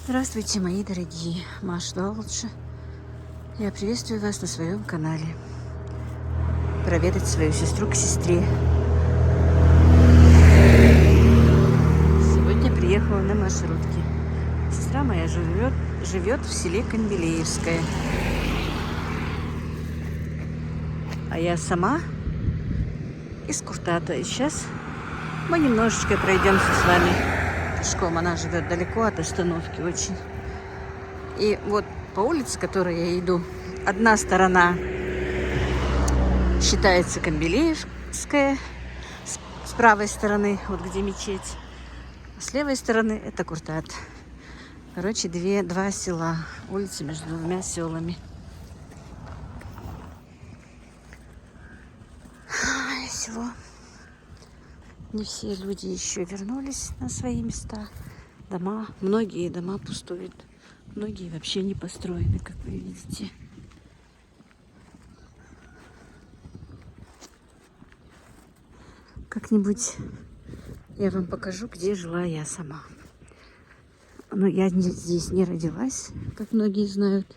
Здравствуйте, мои дорогие Маша Долча. Я приветствую вас на своем канале. Проведать свою сестру к сестре. Сегодня приехала на маршрутке. Сестра моя живет в селе Канделеевское. А я сама из Куртата. И сейчас мы немножечко пройдемся с вами пешком. Она живет далеко от остановки очень. И вот по улице, которой я иду, одна сторона считается Канделеевская, с правой стороны, вот где мечеть, а с левой стороны это Куртат. Короче, два села, улица между двумя селами. Село. Не все люди еще вернулись на свои места. Дома, многие дома пустуют. Многие вообще не построены, как вы видите. Как-нибудь я вам покажу, где жила я сама. Но я здесь не родилась, как многие знают.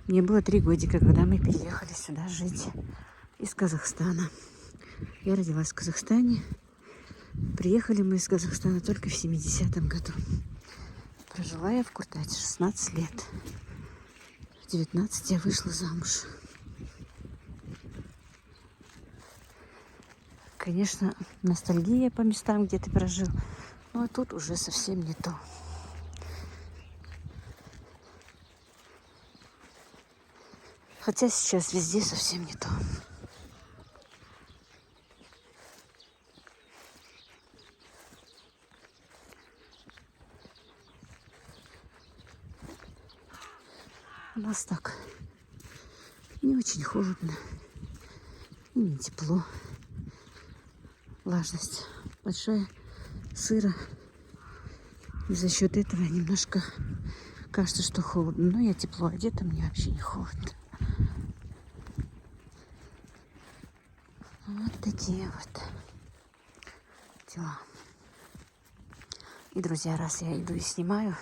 Мне было 3 годика, когда мы переехали сюда жить из Казахстана. Я родилась в Казахстане. Приехали мы из Казахстана только в 70-м году. Прожила я в Куртате 16 лет. В 19 я вышла замуж. Конечно, ностальгия по местам, где ты прожил. Но тут уже совсем не то. Хотя сейчас везде совсем не то. У нас так не очень холодно и не тепло. Влажность большая, сыро. И за счет этого немножко кажется, что холодно. Но я тепло одета, мне вообще не холодно. Вот такие вот дела. И, друзья, раз я иду и снимаю,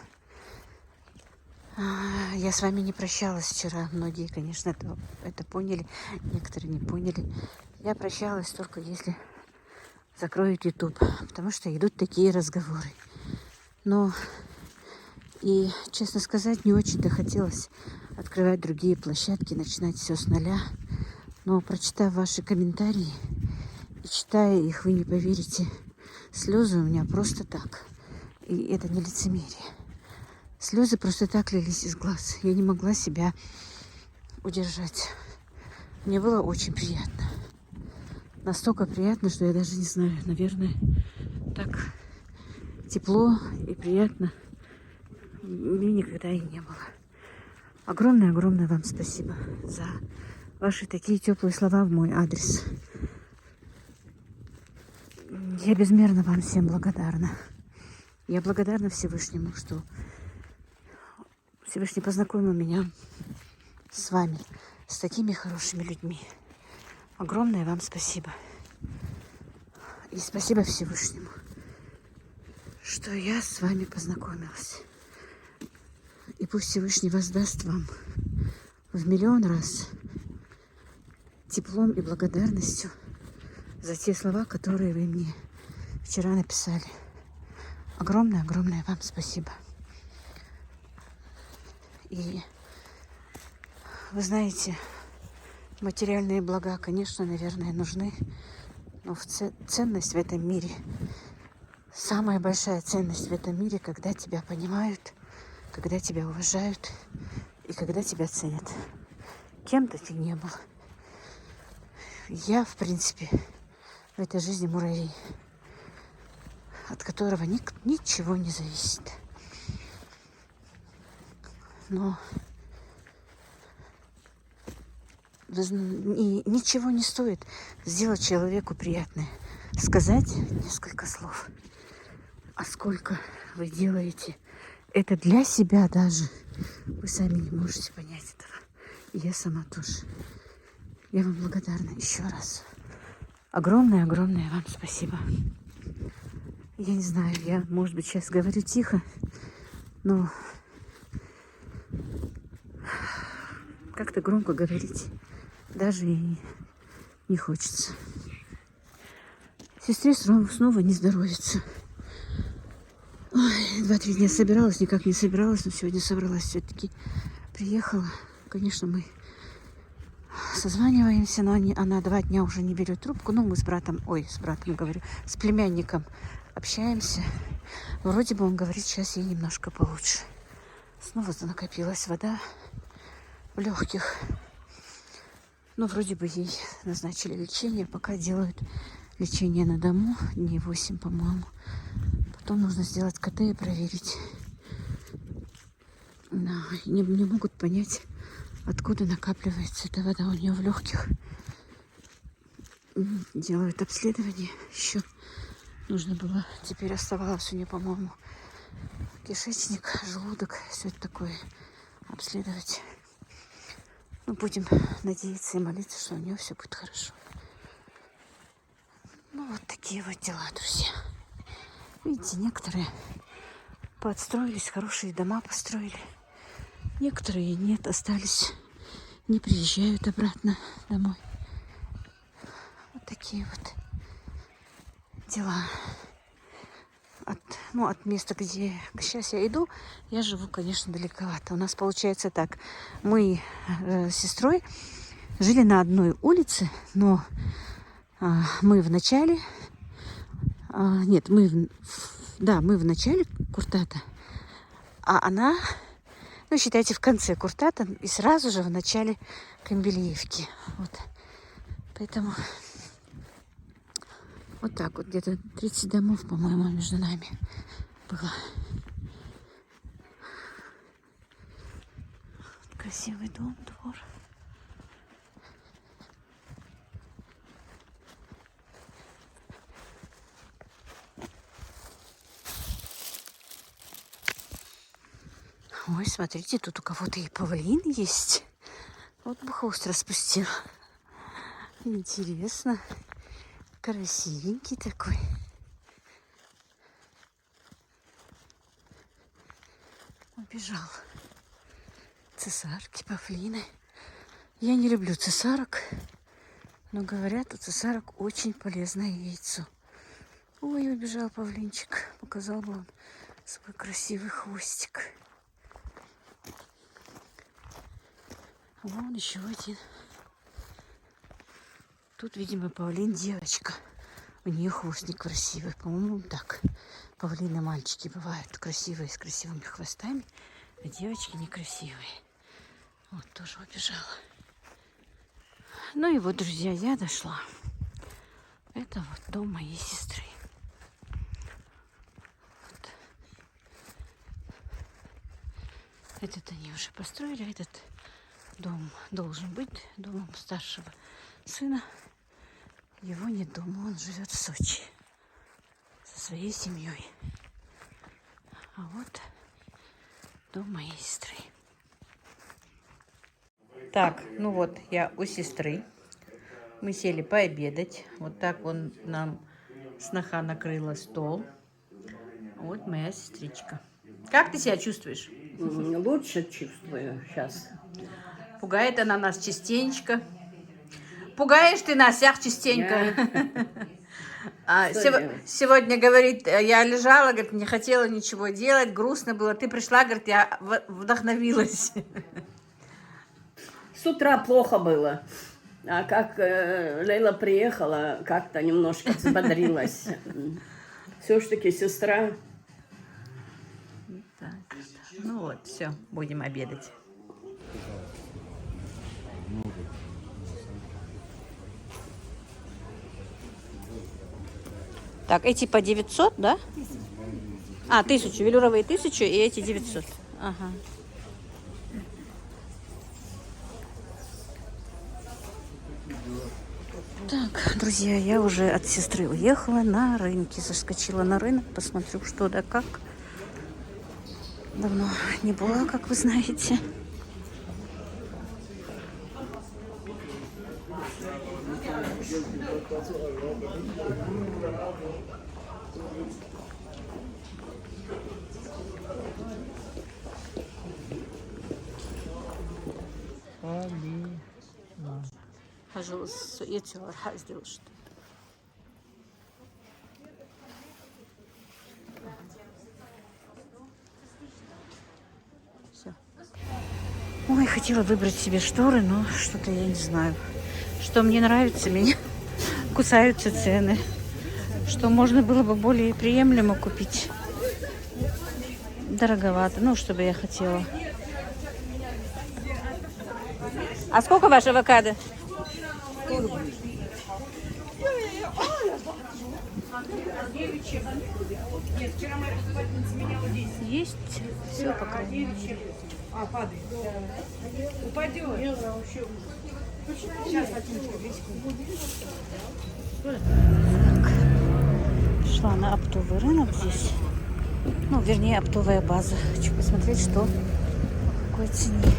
я с вами не прощалась вчера. Многие, конечно, это поняли, некоторые не поняли. Я прощалась только если закроют YouTube, потому что идут такие разговоры. Но и, честно сказать, не очень-то хотелось открывать другие площадки, начинать все с нуля. Но, прочитав ваши комментарии и читая их, вы не поверите, слезы у меня просто так. И это не лицемерие. Слезы просто так лились из глаз. Я не могла себя удержать. Мне было очень приятно. Настолько приятно, что я даже не знаю, наверное, так тепло и приятно мне никогда и не было. Огромное-огромное вам спасибо за ваши такие теплые слова в мой адрес. Я безмерно вам всем благодарна. Я благодарна Всевышнему, что Всевышний познакомил меня с вами, с такими хорошими людьми. Огромное вам спасибо. И спасибо Всевышнему, что я с вами познакомилась. И пусть Всевышний воздаст вам в миллион раз теплом и благодарностью за те слова, которые вы мне вчера написали. Огромное-огромное вам спасибо. И вы знаете, материальные блага, конечно, наверное, нужны, но ценность в этом мире, самая большая ценность в этом мире, когда тебя понимают, когда тебя уважают и когда тебя ценят. Кем-то ты не был. Я, в принципе, в этой жизни муравей, от которого ничего не зависит. Но ничего не стоит сделать человеку приятное. Сказать несколько слов. А сколько вы делаете это для себя даже, вы сами не можете понять этого. И я сама тоже. Я вам благодарна еще раз. Огромное-огромное вам спасибо. Я не знаю, я, может быть, сейчас говорю тихо, но как-то громко говорить даже и не хочется. Сестре снова не здоровится. 2-3 дня собиралась, никак не собиралась, но сегодня собралась все-таки. Приехала. Конечно, мы созваниваемся, но она 2 дня уже не берет трубку. Ну, мы с братом говорю, с племянником общаемся. Вроде бы он говорит, сейчас ей немножко получше. Снова накопилась вода в легких. Ну, вроде бы ей назначили лечение. Пока делают лечение на дому. Дней 8, по-моему. Потом нужно сделать КТ и проверить. Да, не могут понять, откуда накапливается эта вода у нее в легких. Делают обследование. Еще нужно было, теперь оставалось у нее, по-моему, кишечник, желудок, все это такое обследовать. Ну, будем надеяться и молиться, что у нее все будет хорошо. Ну, вот такие вот дела, друзья. Видите, некоторые подстроились, хорошие дома построили. Некоторые нет, остались, не приезжают обратно домой. Вот такие вот дела. От места, где сейчас я иду, я живу, конечно, далековато. У нас получается так. Мы с сестрой жили на одной улице, но мы в начале... Нет, мы в начале Куртата, а она, ну, считайте, в конце Куртата и сразу же в начале Камбелиевки. Вот. Поэтому вот так вот, где-то 30 домов, по-моему, между нами было. Красивый дом, двор. Ой, смотрите, тут у кого-то и павлин есть. Вот бы хвост распустил. Интересно. Красивенький такой. Убежал. Цесарки, павлины. Я не люблю цесарок, но говорят, у цесарок очень полезное яйцо. Ой, убежал павлинчик. Показал бы он свой красивый хвостик. Вон еще один. Тут, видимо, павлин девочка. У нее хвостик красивый. По-моему, так. Павлины мальчики бывают красивые, с красивыми хвостами, а девочки некрасивые. Вот, тоже убежала. Ну и вот, друзья, я дошла. Это вот дом моей сестры. Вот. Этот они уже построили, этот дом должен быть домом старшего сына. Его нет дома, он живет в Сочи со своей семьей. А вот дом моей сестры. Так, ну вот я у сестры. Мы сели пообедать. Вот так он нам сноха накрыла стол. Вот моя сестричка. Как ты себя чувствуешь? Лучше чувствую сейчас. Пугает она нас частенько. Пугаешь ты нас всех частенько. Сегодня, говорит, я лежала, говорит, не хотела ничего делать, грустно было. Ты пришла, говорит, я вдохновилась. С утра плохо было. А как Лейла приехала, как-то немножко взбодрилась. Все-таки сестра. Так, ну вот, все, будем обедать. Так, эти по 900, да? 1000, велюровые 1000 и эти 900. Ага. Так, друзья, я уже от сестры уехала на рынке. Заскочила на рынок, посмотрю, что да как. Давно не была, как вы знаете. pожалуйста, yetiyor. Сделал что? Все. Ой, хотела выбрать себе шторы, но что-то я не знаю. Что мне нравится, меня кусаются цены. Что можно было бы более приемлемо купить. Дороговато, ну, чтобы я хотела. А сколько ваш авокадо? Есть все, по крайней мере. Упадет. Сейчас, Шла на оптовый рынок здесь. Ну, вернее, оптовая база. Хочу посмотреть, что по какой цене.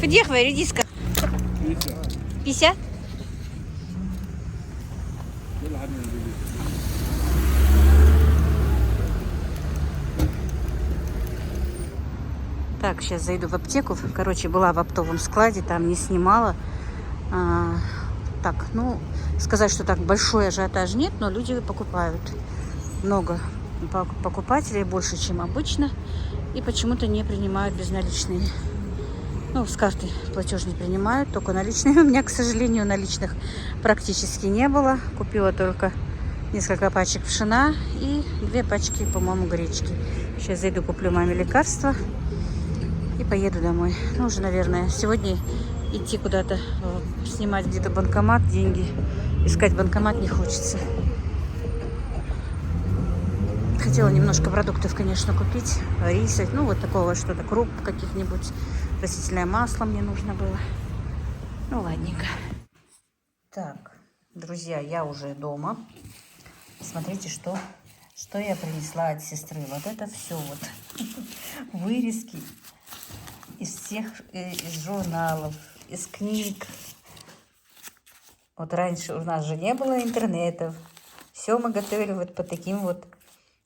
Подъехала редиска. 50? Так, сейчас зайду в аптеку. Короче, была в оптовом складе, там не снимала. Так, ну, сказать, что так большой ажиотаж нет, но люди покупают. Много покупателей, больше, чем обычно. И почему-то не принимают безналичные. Ну, с карты платеж не принимают, только наличные. У меня, к сожалению, наличных практически не было. Купила только несколько пачек пшена и 2 пачки, по-моему, гречки. Сейчас зайду, куплю маме лекарства и поеду домой. Ну, уже, наверное, сегодня идти куда-то, снимать где-то банкомат, деньги. Искать банкомат не хочется. Хотела немножко продуктов, конечно, купить. Риса, ну, вот такого что-то, круп каких-нибудь. Растительное масло мне нужно было. Ну, ладненько. Так, друзья, я уже дома. Смотрите, что я принесла от сестры. Вот это все вот. Вырезки из всех, из журналов, из книг. Вот раньше у нас же не было интернетов. Все мы готовили вот по таким вот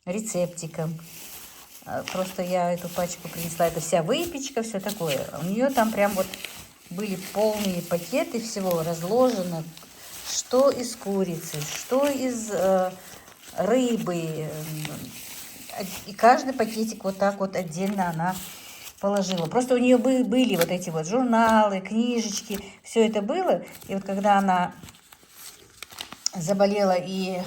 рецептикам. Просто я эту пачку принесла. Это вся выпечка, все такое. У нее там прям вот были полные пакеты всего разложено. Что из курицы, что из рыбы. И каждый пакетик вот так вот отдельно она положила. Просто у нее были вот эти вот журналы, книжечки. Все это было. И вот когда она заболела и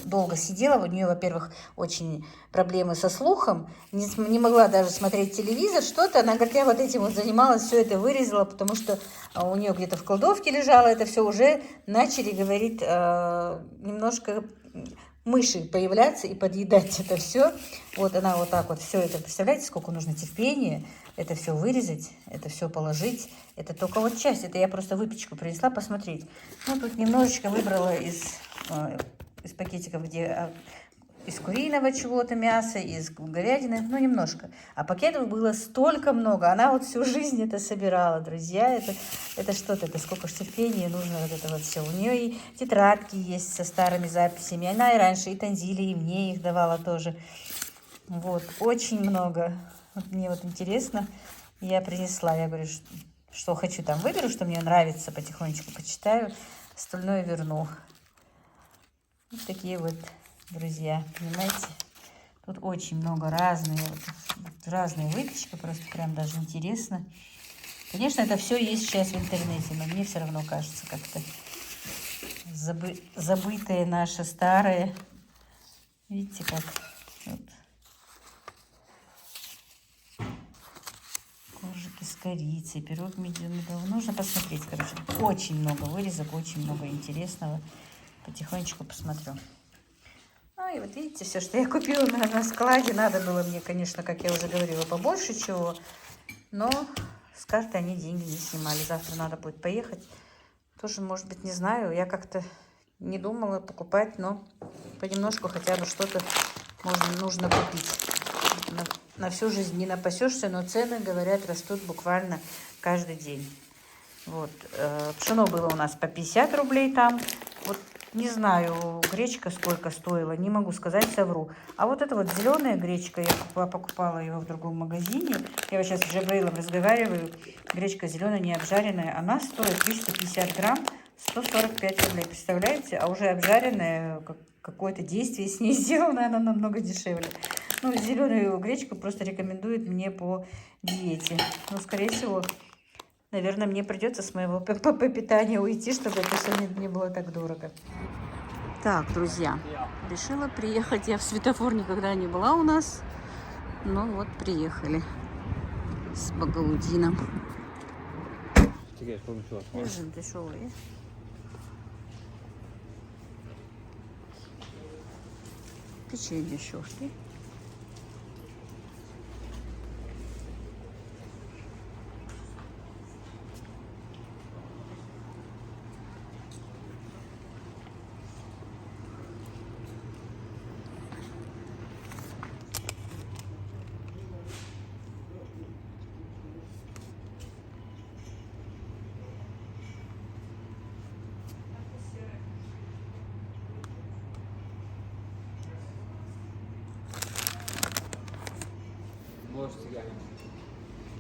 долго сидела, у нее, во-первых, очень проблемы со слухом, не могла даже смотреть телевизор, что-то, она говорит, я вот этим вот занималась, все это вырезала, потому что у нее где-то в кладовке лежало, это все уже начали, говорит, немножко мыши появляться и подъедать это все. Вот она вот так вот все это, представляете, сколько нужно терпения, это все вырезать, это все положить, это только вот часть, это я просто выпечку принесла посмотреть. Ну, тут немножечко выбрала из пакетиков, где из куриного чего-то мяса, из говядины, ну, немножко. А пакетов было столько много. Она вот всю жизнь это собирала, друзья. Это что-то, это сколько ж терпения нужно вот это вот все. У нее и тетрадки есть со старыми записями. Она и раньше и танзили, и мне их давала тоже. Вот, очень много. Вот мне вот интересно, я принесла. Я говорю, что хочу там выберу, что мне нравится, потихонечку почитаю. Остальное верну. Вот такие вот, друзья, понимаете? Тут очень много разные выпечки, просто прям даже интересно. Конечно, это все есть сейчас в интернете, но мне все равно кажется как-то забытое наше старое. Видите, как вот. Коржики с корицей, пирог медовый. Нужно посмотреть, короче. Очень много вырезок, очень много интересного. Потихонечку посмотрю. Ну и вот видите, все, что я купила на складе. Надо было мне, конечно, как я уже говорила, побольше чего. Но с карты они деньги не снимали. Завтра надо будет поехать. Тоже, может быть, не знаю. Я как-то не думала покупать, но понемножку хотя бы что-то нужно купить. На всю жизнь не напасешься, но цены, говорят, растут буквально каждый день. Вот. Пшено было у нас по 50 рублей там. Вот Не знаю, гречка сколько стоила, не могу сказать, совру. А вот эта вот зеленая гречка, я покупала ее в другом магазине. Я вот сейчас с Джабраилом разговариваю. Гречка зеленая, не обжаренная. Она стоит 350 грамм, 145 рублей. Представляете? А уже обжаренная, какое-то действие с ней сделано, она намного дешевле. Ну, зеленую гречку просто рекомендуют мне по диете. Но, скорее всего, наверное, мне придется с моего питания уйти, чтобы это все не было так дорого. Так, друзья, решила приехать. Я в светофор никогда не была у нас. Ну вот, приехали с Багаудином. Ежин дешевый. Печенье шорты.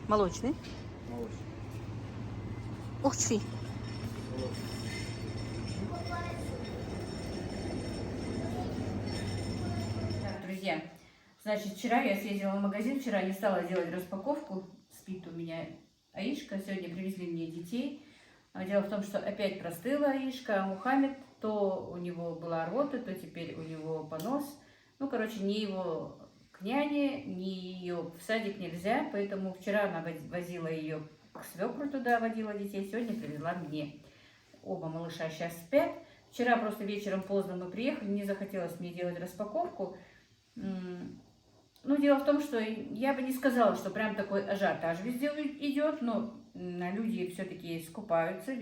Молочный. Ух ты. Так, друзья, значит, вчера я съездила в магазин, вчера не стала делать распаковку. Спит у меня Аишка, сегодня привезли мне детей. Дело в том, что опять простыла Аишка, а Мухаммед, то у него была рвота, то теперь у него понос. Ну, короче, ни его к няне, ни ее в садик нельзя, поэтому вчера она возила ее к свекру туда, водила детей, сегодня привезла мне. Оба малыша сейчас спят. Вчера просто вечером поздно мы приехали, не захотелось мне делать распаковку. Ну, дело в том, что я бы не сказала, что прям такой ажиотаж везде идет, но люди все-таки скупаются,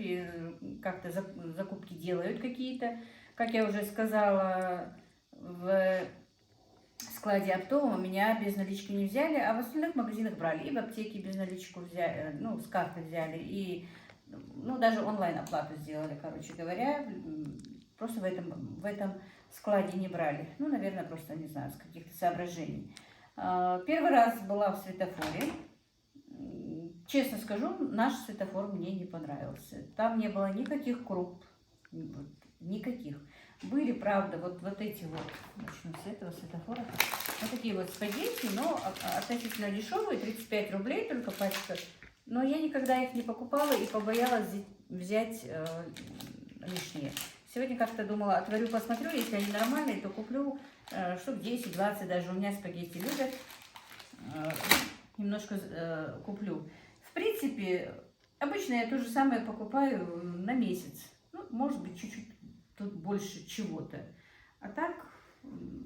как-то закупки делают какие-то. Как я уже сказала, в складе оптовом меня без налички не взяли, а в остальных магазинах брали. И в аптеке без наличку взяли, ну, с карты взяли, и ну, даже онлайн-оплату сделали, короче говоря. Просто в этом складе не брали. Ну, наверное, просто, не знаю, с каких-то соображений. Первый раз была в светофоре. Честно скажу, наш светофор мне не понравился. Там не было никаких круп, никаких. Были, правда, вот эти вот, начну с этого светофора, вот такие вот спагетти, но относительно дешевые, 35 рублей только пачка. Но я никогда их не покупала и побоялась взять лишние. Сегодня как-то думала, отварю, посмотрю, если они нормальные, то куплю штук 10-20, даже у меня спагетти любят, немножко куплю. В принципе, обычно я то же самое покупаю на месяц, ну, может быть, чуть-чуть тут больше чего-то. А так,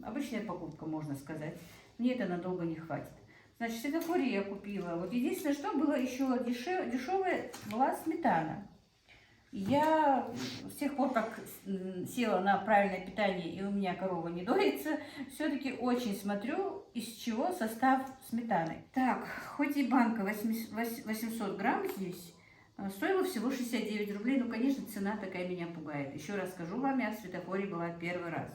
обычная покупка, можно сказать. Мне это надолго не хватит. Значит, в светофоре я купила. Вот единственное, что было еще дешевая, была сметана. Я с тех пор, как села на правильное питание и у меня корова не доится, все-таки очень смотрю, из чего состав сметаны. Так, хоть и банка 800 грамм здесь, стоила всего 69 рублей. Ну, конечно, цена такая меня пугает. Еще раз скажу вам, я в светофоре была первый раз.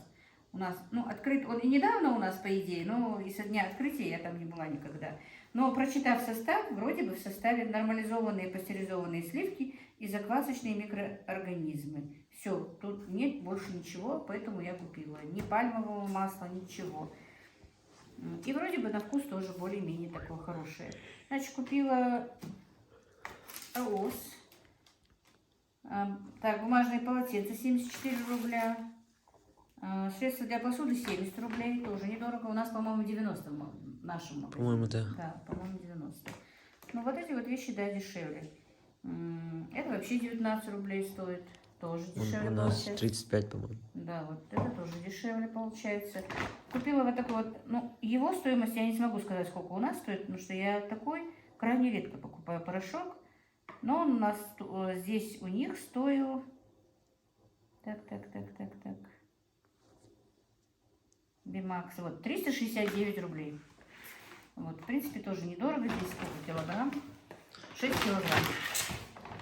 У нас, ну, открыт, он и недавно у нас, по идее, но и со дня открытия я там не была никогда. Но, прочитав состав, вроде бы в составе нормализованные пастеризованные сливки и заквасочные микроорганизмы. Все, тут нет больше ничего, поэтому я купила. Ни пальмового масла, ничего. И вроде бы на вкус тоже более-менее такое хорошее. Значит, купила АОС. Так, бумажные полотенца 74 рубля. Средства для посуды 70 рублей, тоже недорого. У нас, по-моему, 90 в нашем магазине. По-моему, да. Да, по-моему, 90. Ну, вот эти вот вещи, да, дешевле. Это вообще 19 рублей стоит. Тоже дешевле у нас получается. 35, по-моему. Да, вот это тоже дешевле получается. Купила вот такой вот, ну, его стоимость я не смогу сказать, сколько у нас стоит, потому что я такой крайне редко покупаю порошок. Но он у нас здесь у них стоил... Так. Бимакс, вот, 369 рублей. Вот, в принципе, тоже недорого. Здесь сколько килограмм? 6 килограмм.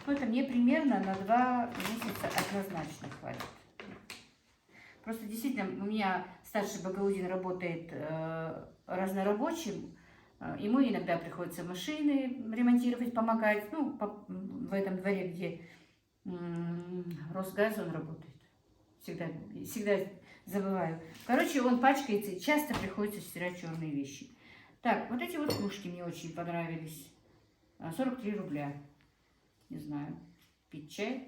Ну, это мне примерно на 2 месяца однозначно хватит. Просто действительно у меня старший Багаудин работает разнорабочим, ему иногда приходится машины ремонтировать, помогать, ну, в этом дворе, где Росгаз, он работает. Всегда забываю. Короче, он пачкается, и часто приходится стирать черные вещи. Так, вот эти вот кружки мне очень понравились. 43 рубля. Не знаю, пить чай.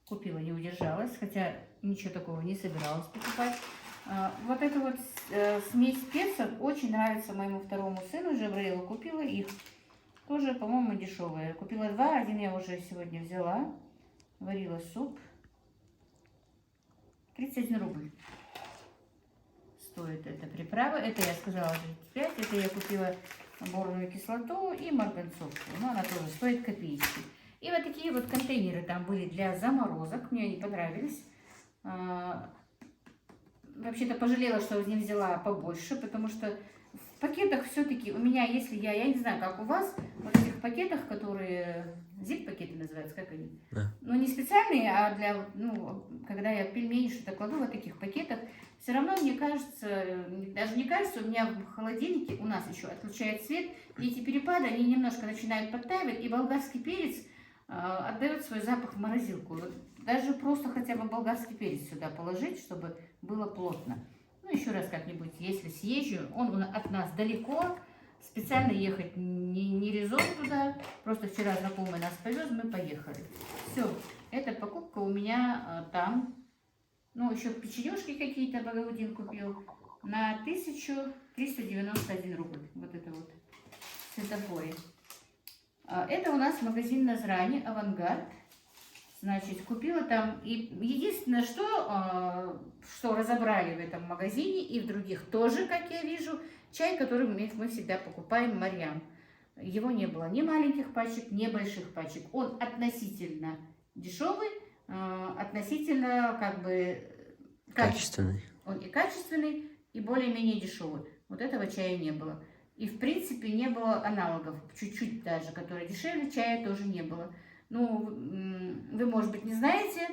Купила, не удержалась, хотя ничего такого не собиралась покупать. Вот эта вот смесь перцев очень нравится моему второму сыну, Жабраилу. Купила их. Тоже, по-моему, дешевые. Купила 2, один я уже сегодня взяла. Варила суп. 31 рубль стоит эта приправа. Это я сказала 35. Это я купила борную кислоту и марганцовку. Но она тоже стоит копеечки. И вот такие вот контейнеры там были для заморозок. Мне они понравились. Вообще-то пожалела, что не взяла побольше, потому что в пакетах все-таки у меня, если я не знаю, как у вас, вот в этих пакетах, которые зип-пакеты называются, как они? Да. Ну, не специальные, а для, ну, когда я пельмени что-то кладу в таких пакетах, все равно, мне кажется, даже не кажется, у меня в холодильнике, у нас еще отключает свет, и эти перепады, они немножко начинают подтаивать, и болгарский перец отдает свой запах в морозилку. Вот даже просто хотя бы болгарский перец сюда положить, чтобы было плотно. Ну, еще раз как-нибудь, если съезжу, он от нас далеко, специально ехать не резон туда, просто вчера знакомый нас повез, мы поехали. Все, эта покупка у меня там. Ну, еще печенюшки какие-то Багаудин купил на 1391 рубль. Вот это вот светофоре. Это у нас магазин Назрани, Авангард. Значит, купила там, и единственное, что разобрали в этом магазине, и в других тоже, как я вижу, чай, который мы всегда покупаем, Марьям. Его не было ни маленьких пачек, ни больших пачек. Он относительно дешевый, относительно как бы Качественный. Он и качественный, и более-менее дешевый. Вот этого чая не было. И в принципе не было аналогов, чуть-чуть даже, которые дешевле, чая тоже не было. Ну, вы, может быть, не знаете,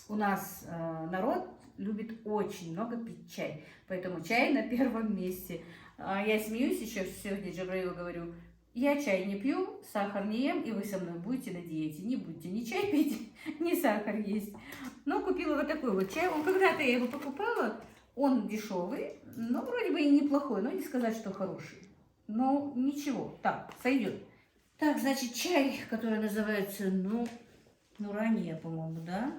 у нас народ любит очень много пить чай, поэтому чай на первом месте. Я смеюсь еще сегодня Джабраилу говорю, я чай не пью, сахар не ем, и вы со мной будете на диете. Не будете ни чай пить, ни сахар есть. Но купила вот такой вот чай. Когда-то я его покупала, он дешевый, но вроде бы и неплохой, но не сказать, что хороший. Но ничего, так, сойдет. Так, значит, чай, который называется, Нурания, по-моему, да?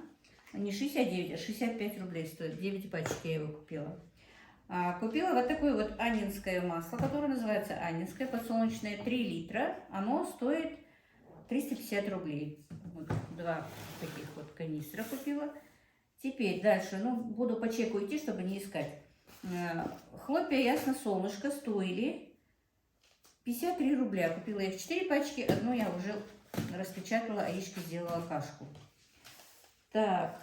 Не 69, а 65 рублей стоит. 9 пачек я его купила. Купила вот такое вот анинское масло, которое называется анинское, подсолнечное, 3 литра. Оно стоит 350 рублей. Вот 2 таких вот канистра купила. Теперь дальше, буду по чеку идти, чтобы не искать. Хлопья Ясно Солнышко стоили 53 рубля. Купила их 4 пачки, одну я уже распечатала, а яички сделала кашку. Так,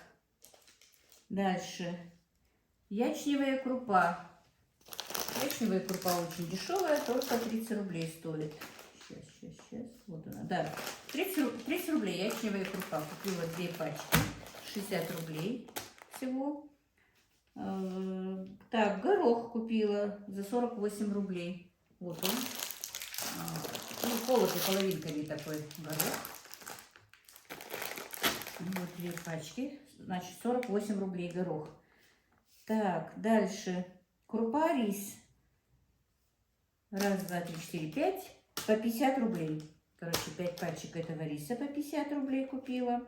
дальше. Ячневая крупа. Ячневая крупа очень дешевая, только 30 рублей стоит. Сейчас. Вот она, да. 30 рублей ячневая крупа. Купила 2 пачки. 60 рублей всего. Так, горох купила за 48 рублей. Вот он. Колотый половинками такой горох. Вот 2 пачки. Значит, 48 рублей горох. Так, дальше. Крупа, рис. 1, 2, 3, 4, 5. По 50 рублей. Короче, 5 пачек этого риса по 50 рублей купила.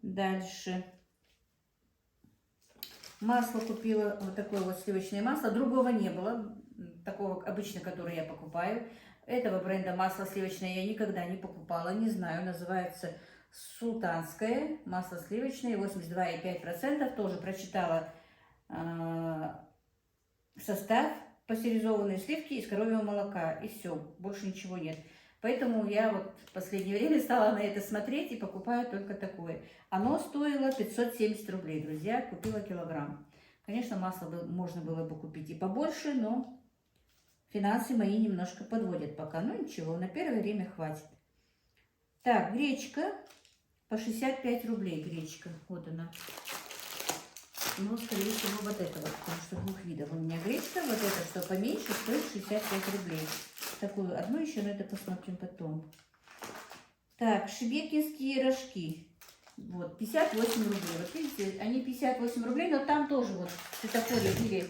Дальше. Масло купила. Вот такое вот сливочное масло. Другого не было. Такого обычно, которое я покупаю. Этого бренда масло сливочное я никогда не покупала. Не знаю. Называется Султанское. Масло сливочное. 82,5%. Тоже прочитала состав, пастеризованные сливки из коровьего молока, и все, больше ничего нет. Поэтому я вот в последнее время стала на это смотреть и покупаю только такое. Оно стоило 570 рублей, друзья, купила килограмм. Конечно, масло можно было бы купить и побольше, но финансы мои немножко подводят пока. Ну ничего, на первое время хватит. Так, гречка по 65 рублей, гречка, вот она. но, скорее всего, вот это вот, потому что двух видов у меня гречка. Вот это, что поменьше, стоит 65 рублей. Такую одну еще, но это посмотрим потом. Так, шебекинские рожки. Вот, 58 рублей. Вот видите, они 58 рублей, но там тоже вот в светофоре были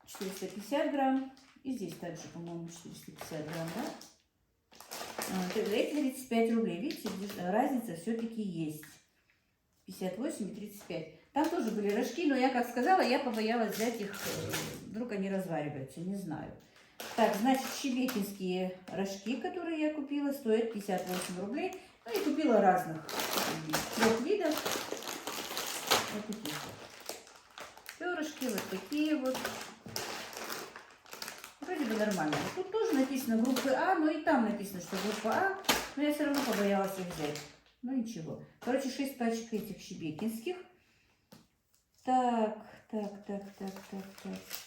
450 грамм. И здесь также, по-моему, 450 грамм, да? Эти 35 рублей. Видите, разница все-таки есть. 58 и 35. Там тоже были рожки, но я, как сказала, я побоялась взять их, вдруг они развариваются, не знаю. Так, значит, шебекинские рожки, которые я купила, стоят 58 рублей. Ну и купила разных 3 видов. Вот такие вот. Перышки, вот такие вот. Вроде бы нормально. Тут тоже написано группы А, но и там написано, что группа А. Но я все равно побоялась их взять. Ну ничего. Короче, 6 пачек этих шебекинских. Так.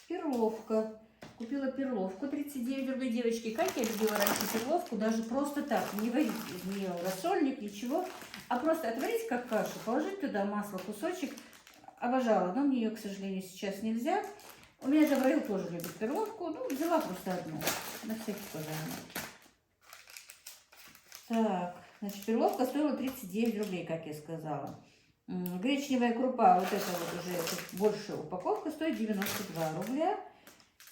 Перловка. Купила перловку, 39 рублей, девочки. Как я любила раньше перловку, даже просто так, не варить из нее рассольник, ничего, а просто отварить как кашу, положить туда масло, кусочек. Обожала, но мне ее, к сожалению, сейчас нельзя. У меня Жавраил тоже любит перловку, ну, взяла просто одну, на всякий пожарный. Так, значит, перловка стоила 39 рублей, как я сказала. Гречневая крупа, вот это вот уже большая упаковка, стоит 92 рубля.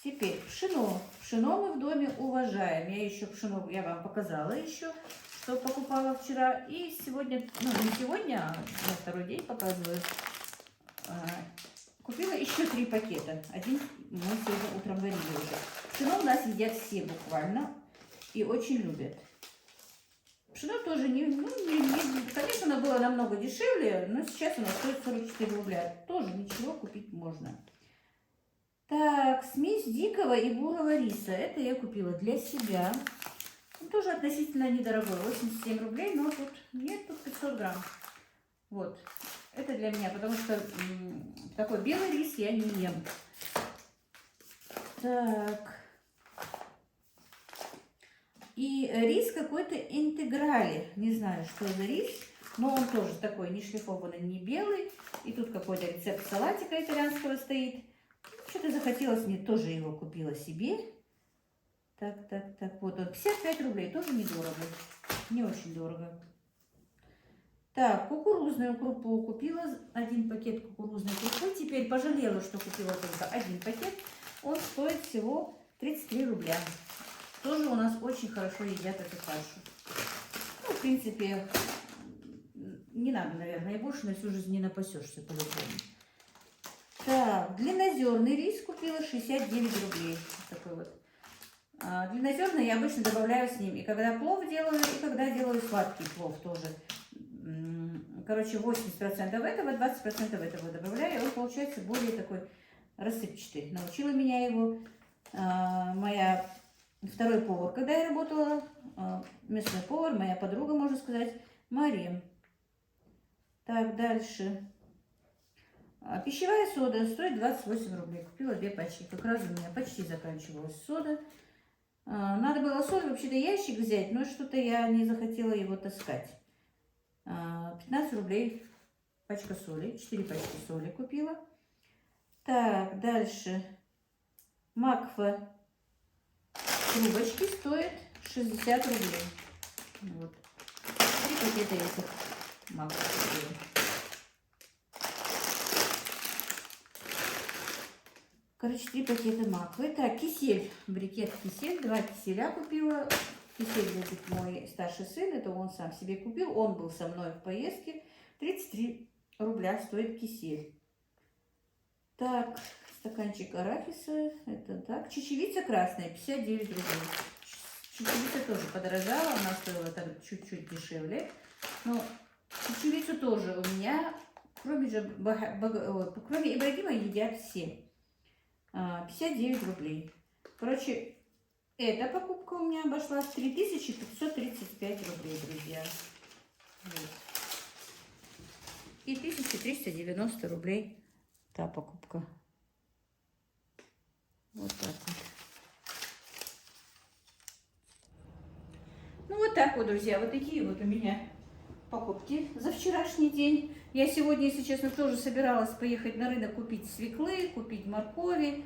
Теперь пшено. Пшено мы в доме уважаем. Я еще пшено, я вам показала еще, что покупала вчера. И сегодня, ну не сегодня, а на второй день показываю. Купила еще 3 пакета. Один мы сегодня утром варили уже. Пшено у нас едят все буквально и очень любят. Пшено тоже конечно, оно было намного дешевле, но сейчас оно стоит 44 рубля. Тоже ничего купить можно. Так, смесь дикого и бурого риса. Это я купила для себя. Он тоже относительно недорогой. 87 рублей, но тут нет, тут 500 грамм. Вот. Это для меня, потому что такой белый рис я не ем. Так. И рис какой-то интеграли. Не знаю, что за рис, но он тоже такой не шлифованный, не белый. И тут какой-то рецепт салатика итальянского стоит. Что-то захотелось мне, тоже его купила себе. Так, вот он, 55 рублей, тоже недорого, не очень дорого. Так, кукурузную крупу купила, 1 пакет кукурузной крупы. Теперь пожалела, что купила только 1 пакет. Он стоит всего 33 рубля. Тоже у нас очень хорошо едят эту кашу. Ну, в принципе, не надо, наверное, и больше на всю жизнь не напасешься по-любому. Так, длиннозерный рис купила 69 рублей. Такой вот. Длиннозерный я обычно добавляю с ним. И когда плов делаю, и когда делаю сладкий плов тоже. Короче, 80% этого, 20% этого добавляю. И он получается более такой рассыпчатый. Научила меня его моя второй повар. Когда я работала, местный повар, моя подруга, можно сказать, Мария. Так, дальше. Пищевая сода стоит 28 рублей. Купила 2 пачки. Как раз у меня почти заканчивалась сода. Надо было соль, вообще-то ящик взять, но что-то я не захотела его таскать. 15 рублей пачка соли. 4 пачки соли купила. Так, дальше. Макфа трубочки стоят 60 рублей. Вот. 3 пакета этих макфа купила. Короче, 3 пакета маквы. Так, кисель, брикет кисель, 2 киселя купила. Кисель любит мой старший сын, это он сам себе купил. Он был со мной в поездке. 33 рубля стоит кисель. Так, стаканчик арахиса, это так. Чечевица красная, 59 рублей. Чечевица тоже подорожала, она стоила так чуть-чуть дешевле. Но чечевицу тоже у меня, кроме Ибрагима, едят все. 59 рублей. Короче, эта покупка у меня обошлась 3535 рублей, друзья. Вот. И 1390 рублей та покупка. Вот так вот. Ну, вот так вот, друзья. Вот такие вот у меня покупки за вчерашний день. Я сегодня, если честно, тоже собиралась поехать на рынок купить свеклы, купить моркови,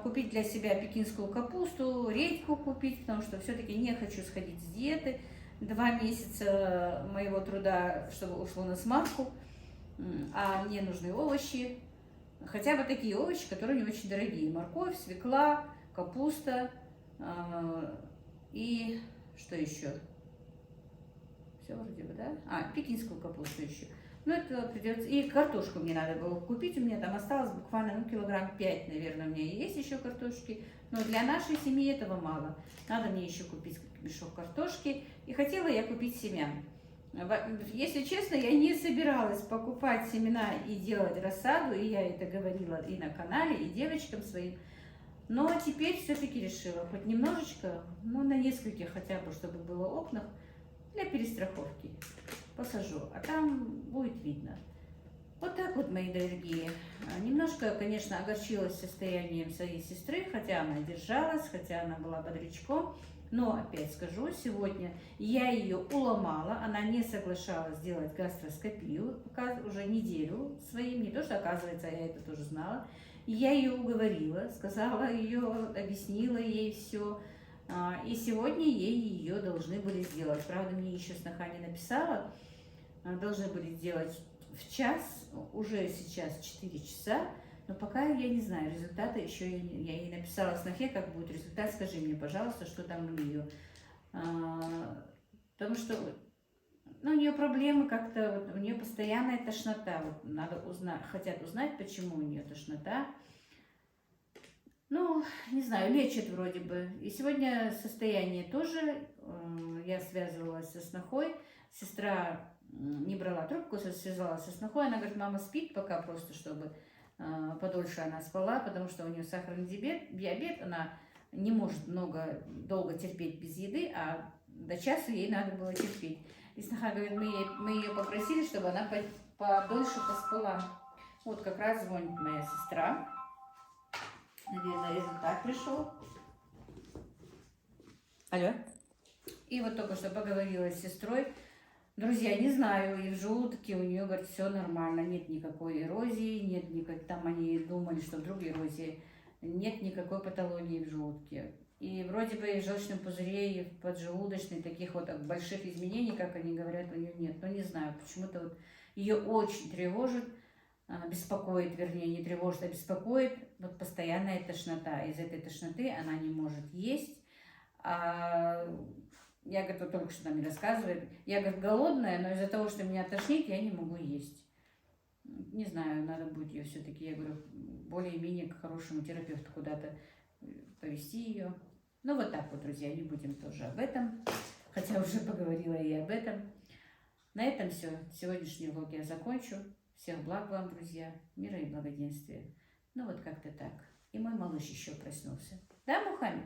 купить для себя пекинскую капусту, редьку купить, потому что все-таки не хочу сходить с диеты. 2 месяца моего труда, чтобы ушло на смазку, а мне нужны овощи, хотя бы такие овощи, которые не очень дорогие. Морковь, свекла, капуста и что еще? Все вроде бы, да? Пекинскую капусту еще. Ну, это придется. И картошку мне надо было купить. У меня там осталось буквально килограмм 5, наверное, у меня есть еще картошки. Но для нашей семьи этого мало. Надо мне еще купить мешок картошки. И хотела я купить семян. Если честно, я не собиралась покупать семена и делать рассаду. И я это говорила и на канале, и девочкам своим. Но теперь все-таки решила хоть немножечко, ну, на нескольких хотя бы, чтобы было окнах, для перестраховки посажу, а там будет видно. Вот так вот, мои дорогие. Немножко, конечно, огорчилась состоянием своей сестры, хотя она держалась, хотя она была бодрячком. Но, опять скажу, сегодня я ее уломала, она не соглашалась сделать гастроскопию, уже неделю своим, не то что, оказывается, я это тоже знала. И я ее уговорила, сказала ее, объяснила ей все. И сегодня ей ее должны были сделать. Правда, мне еще сноха не написала. Должны были сделать в час, уже сейчас 4 часа. Но пока я не знаю результата, еще я ей написала снохе, как будет результат. Скажи мне, пожалуйста, что там у нее. Потому что у нее проблемы как-то, вот, у нее постоянная тошнота. Вот, надо узнать, хотят узнать, почему у нее тошнота. Ну, не знаю, лечат вроде бы. И сегодня состояние тоже, я связывалась со снохой, сестра не брала трубку, связалась со снохой, она говорит, мама спит пока просто, чтобы подольше она спала, потому что у нее сахарный диабет, она не может долго терпеть без еды, а до часа ей надо было терпеть. И сноха говорит, мы ее попросили, чтобы она подольше поспала. Вот как раз звонит моя сестра. Наверное, результат пришел. Алло. И вот только что поговорила с сестрой. Друзья, не знаю, и в желудке у нее, говорит, все нормально, нет никакой эрозии, нет никакой, там они думали, что вдруг эрозии, нет никакой патологии в желудке. И вроде бы и в желчном пузыре, и в поджелудочной таких вот больших изменений, как они говорят, у нее нет. Но не знаю, почему-то вот ее очень тревожит, беспокоит, вернее, не тревожит, а беспокоит вот постоянная тошнота. Из этой тошноты она не может есть. Я, говорит, вот только что нам не рассказывает. Я, говорит, голодная, но из-за того, что меня тошнит, я не могу есть. Не знаю, надо будет ее все-таки, я говорю, более-менее к хорошему терапевту куда-то повести ее. Ну, вот так вот, друзья, не будем тоже об этом. Хотя уже поговорила и об этом. На этом все. Сегодняшний влог я закончу. Всех благ вам, друзья, мира и благоденствия. Ну вот как-то так. И мой малыш еще проснулся. Да, Мухаммед?